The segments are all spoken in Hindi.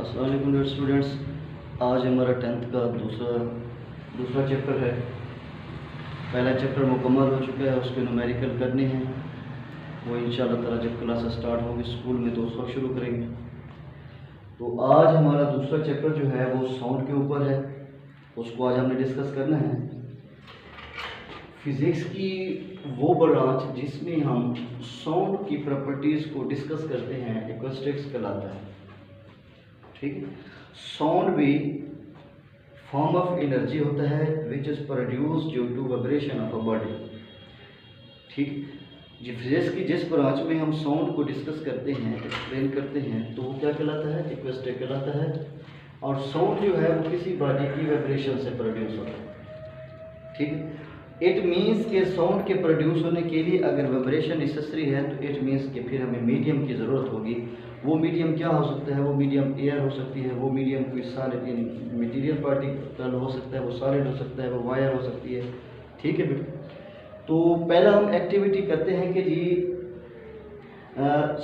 अस्सलाम वालेकुम डियर स्टूडेंट्स। आज हमारा 10th का दूसरा चैप्टर है। पहला चैप्टर मुकम्मल हो चुका है, उसके न्यूमेरिकल करने हैं। वो इंशाल्लाह ताला जब क्लास स्टार्ट होगी स्कूल में तो उस वक्त शुरू करेंगे। तो आज हमारा दूसरा चैप्टर जो है वो साउंड के ऊपर है, उसको आज हमने डिस्कस करना है। फिज़िक्स की वो ब्रांच जिसमें हम साउंड की प्रॉपर्टीज़ को डिस्कस करते हैं एक्वेस्टिक्स कहलाता है। ठीक है, साउंड भी फॉर्म ऑफ एनर्जी होता है which is produced due to vibration of a body. ठीक, फिजिक्स की जिस ब्रांच में हम साउंड को डिस्कस करते हैं, एक्सप्लेन करते हैं, तो वो क्या कहलाता है? एक्वेस्टिक कहलाता है। और साउंड जो है वो किसी बॉडी की वाइब्रेशन से प्रोड्यूस होता है। ठीक है, इट मीन्स के साउंड के प्रोड्यूस होने के लिए अगर वाइब्रेशन नेसेसरी है तो इट मीन्स कि फिर हमें मीडियम की ज़रूरत होगी। वो मीडियम क्या हो सकता है? वो मीडियम एयर हो सकती है, वो मीडियम कोई सॉलिड मटेरियल पार्टिकल हो सकता है, वो सॉलिड हो सकता है, वो वायर हो सकती है। ठीक है बेटा, तो पहला हम एक्टिविटी करते हैं कि जी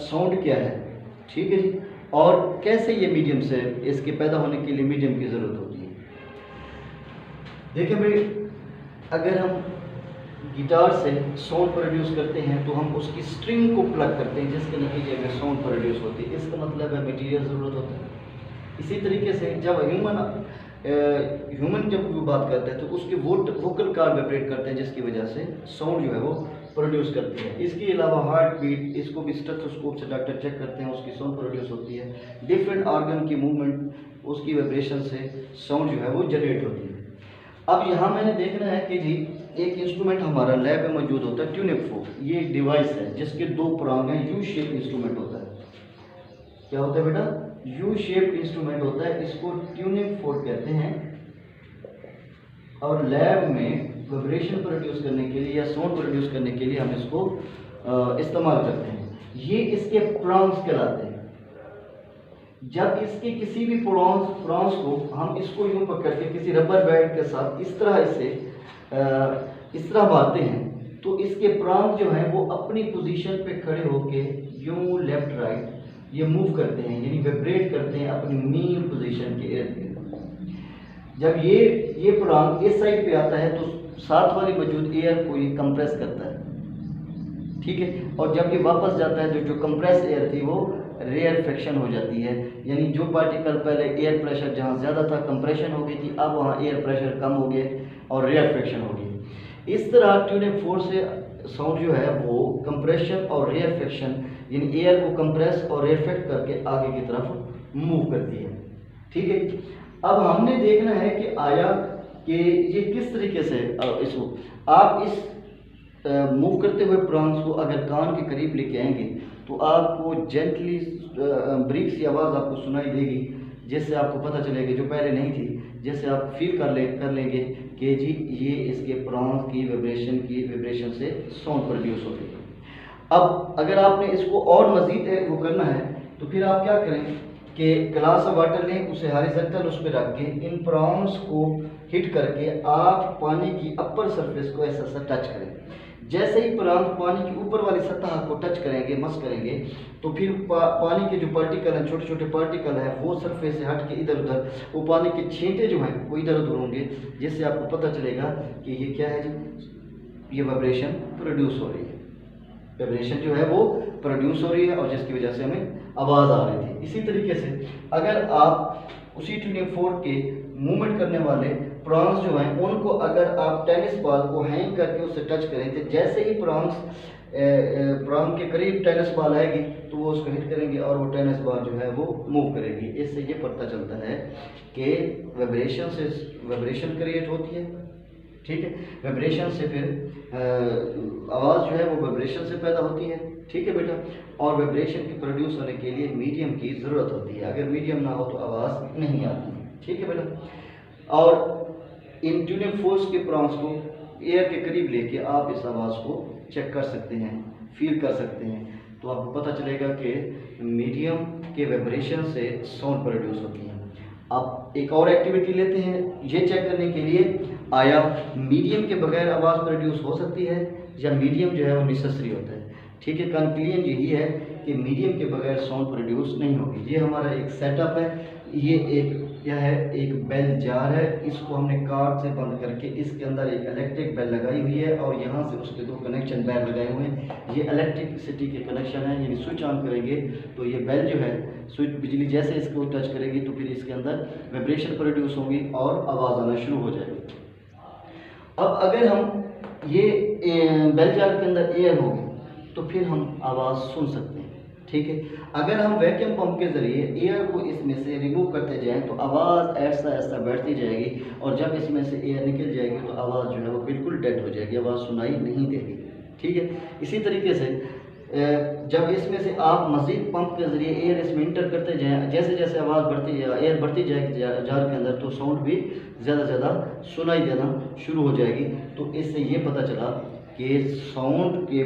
साउंड क्या है। ठीक है जी, और कैसे ये मीडियम से इसके पैदा होने के लिए मीडियम की ज़रूरत होती है। देखिए भाई, अगर हम गिटार से साउंड प्रोड्यूस करते हैं तो हम उसकी स्ट्रिंग को प्लग करते हैं जिसके नतीजे में साउंड प्रोड्यूस होती है। इसका मतलब है मटेरियल ज़रूरत होता है। इसी तरीके से जब ह्यूमन जब वो बात करता है तो उसके वोकल कार्ड वाइब्रेट करते हैं जिसकी वजह से साउंड जो है वो प्रोड्यूस करती है। इसके अलावा हार्ट बीट, इसको भी स्टेथोस्कोप से डॉक्टर चेक करते हैं, उसकी साउंड प्रोड्यूस होती है। डिफरेंट ऑर्गन की मूवमेंट उसकी वाइब्रेशन से साउंड जो है वो जनरेट होती है। अब यहाँ मैंने देखना है कि जी एक इंस्ट्रूमेंट हमारा लैब में मौजूद होता है, ट्यूनिंग फोर्क। ये एक डिवाइस है जिसके दो प्रांग हैं, यू शेप इंस्ट्रूमेंट होता है। क्या होता है बेटा? यू शेप इंस्ट्रूमेंट होता है, इसको ट्यूनिंग फोर्क कहते हैं। और लैब में वाइब्रेशन प्रोड्यूस करने के लिए या साउंड प्रोड्यूस करने के लिए हम इसको इस्तेमाल करते हैं। ये इसके प्रांग्स कहलाते हैं। जब इसके किसी भी प्रांग्स को हम इसको यूं पकड़ के किसी रबर बैंड के साथ इस तरह मारते हैं तो इसके प्रांग जो है वो अपनी पोजीशन पे खड़े होके यूं लेफ्ट राइट ये मूव करते हैं, यानी वाइब्रेट करते हैं अपनी मेन पोजीशन के इर्द गिर्द। जब ये प्रांग इस साइड पे आता है तो साथ वाली मौजूद एयर को ये कंप्रेस करता है। ठीक है, और जब ये वापस जाता है जो कंप्रेस एयर थी वो रेयर फ्रिक्शन हो जाती है, यानी जो पार्टिकल पहले एयर प्रेशर जहाँ ज़्यादा था कंप्रेशन हो गई थी, अब वहाँ एयर प्रेशर कम हो गया और रेयर फ्रिक्शन हो गई। इस तरह ट्यूनिंग फोर्क से साउंड जो है वो कंप्रेशन और रेयर फ्रिक्शन यानी एयर को कंप्रेस और रेयर फ्रिक्ट करके आगे की तरफ मूव करती है। ठीक है, अब हमने देखना है कि आया कि ये किस तरीके से इसको आप इस मूव करते हुए प्रांग्स को अगर कान के करीब लेके आएंगे तो आपको जेंटली ब्रीक सी आवाज़ आपको सुनाई देगी, जिससे आपको पता चलेगा जो पहले नहीं थी, जैसे आप फील कर लेंगे कि जी ये इसके प्रांग्स की वाइब्रेशन से साउंड प्रोड्यूस होती है। अब अगर आपने इसको और मज़ीद वो करना है तो फिर आप क्या करें कि ग्लास ऑफ वाटर लें, उसे हॉरिजॉन्टल उस पर रख के इन प्रांग्स को हिट करके आप पानी की अपर सरफेस को ऐसा टच करें। जैसे ही प्रांग पानी की ऊपर वाली सतह को टच करेंगे, मस करेंगे, तो फिर पानी के जो पार्टिकल हैं, छोटे छोटे पार्टिकल हैं, वो सरफेस से हट के इधर उधर वो पानी के छींटे जो हैं वो इधर उधर होंगे, जिससे आपको पता चलेगा कि ये क्या है जी, ये वाइब्रेशन प्रोड्यूस हो रही है। वाइब्रेशन जो है वो प्रोड्यूस हो रही है और जिसकी वजह से हमें आवाज़ आ रही थी। इसी तरीके से अगर आप उसी ट्यूनिंग फोर्क के मूवमेंट करने वाले प्रांग्स जो हैं उनको अगर आप टेनिस बॉल को हैंग करके उससे टच करें तो जैसे ही प्रांग के करीब टेनिस बॉल आएगी तो वो उसको हिट करेंगे और वो टेनिस बॉल जो है वो मूव करेगी। इससे ये पता चलता है कि वाइब्रेशन क्रिएट होती है। ठीक है, वाइब्रेशन से फिर आवाज़ जो है वो वाइब्रेशन से पैदा होती है। ठीक है बेटा, और वाइब्रेशन के प्रोड्यूस होने के लिए मीडियम की ज़रूरत होती है। अगर मीडियम ना हो तो आवाज़ नहीं आती। ठीक है बेटा, और इन ट्यूनिंग फोर्स के प्रांग्स को एयर के करीब लेके आप इस आवाज़ को चेक कर सकते हैं, फील कर सकते हैं, तो आपको पता चलेगा कि मीडियम के वाइब्रेशन से साउंड प्रोड्यूस होती है। अब एक और एक्टिविटी लेते हैं ये चेक करने के लिए आया मीडियम के बगैर आवाज़ प्रोड्यूस हो सकती है या मीडियम जो है वो नेसेसरी होता है। ठीक है, कंक्लूजन यही है कि मीडियम के बगैर साउंड प्रोड्यूस नहीं होगी। ये हमारा एक सेटअप है, ये एक क्या है, एक बेल जार है, इसको हमने कार्ड से बंद करके इसके अंदर एक इलेक्ट्रिक बेल लगाई हुई है और यहाँ से उसके 2 कनेक्शन वायर लगाए हुए हैं। ये इलेक्ट्रिसिटी के कनेक्शन है, यानी स्विच ऑन करेंगे तो ये बेल जो है स्विच बिजली जैसे इसको टच करेगी तो फिर इसके अंदर वाइब्रेशन प्रोड्यूस होगी और आवाज़ आना शुरू हो जाएगी। अब अगर हम ये बेल जार के अंदर एयर होगी तो फिर हम आवाज़ सुन सकते हैं, ठीक है। अगर हम वैक्यूम पंप के ज़रिए एयर को इसमें से रिमूव करते जाएं तो आवाज़ ऐसा ऐसा बढ़ती जाएगी और जब इसमें से एयर निकल जाएगी तो आवाज़ जो है वो बिल्कुल डेड हो जाएगी, आवाज़ सुनाई नहीं देगी, ठीक है। इसी तरीके से जब इसमें से आप मज़ीद पंप के ज़रिए एयर इसमें इंटर करते जाएँ, जैसे जैसे आवाज़ बढ़ती एयर बढ़ती जाएगी जार के अंदर तो साउंड भी ज़्यादा ज़्यादा सुनाई देना शुरू हो जाएगी। तो इससे ये पता चला कि साउंड के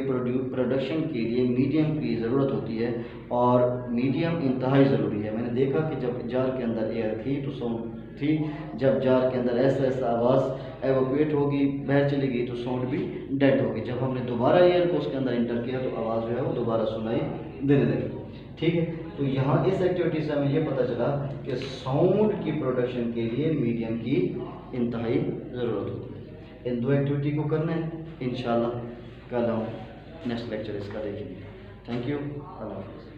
प्रोडक्शन के लिए मीडियम की ज़रूरत होती है और मीडियम इंतहाई ज़रूरी है। मैंने देखा कि जब जार के अंदर एयर थी तो साउंड थी, जब जार के अंदर ऐसा ऐसा आवाज़ एवोक्यूएट होगी, बाहर चली गई तो साउंड भी डेड होगी। जब हमने दोबारा एयर को उसके अंदर इंटर किया तो आवाज़ जो है वो दोबारा सुनाई देने लगी, ठीक है। तो यहाँ इस एक्टिविटी से हमें ये पता चला कि साउंड की प्रोडक्शन के लिए मीडियम की इंतहाई ज़रूरत होती है। इन 2 एक्टिविटी को करना है, इंशाल्लाह कल हम नेक्स्ट लेक्चर इसका देखेंगे। थैंक यू, अल्लाह हाफ़िज़।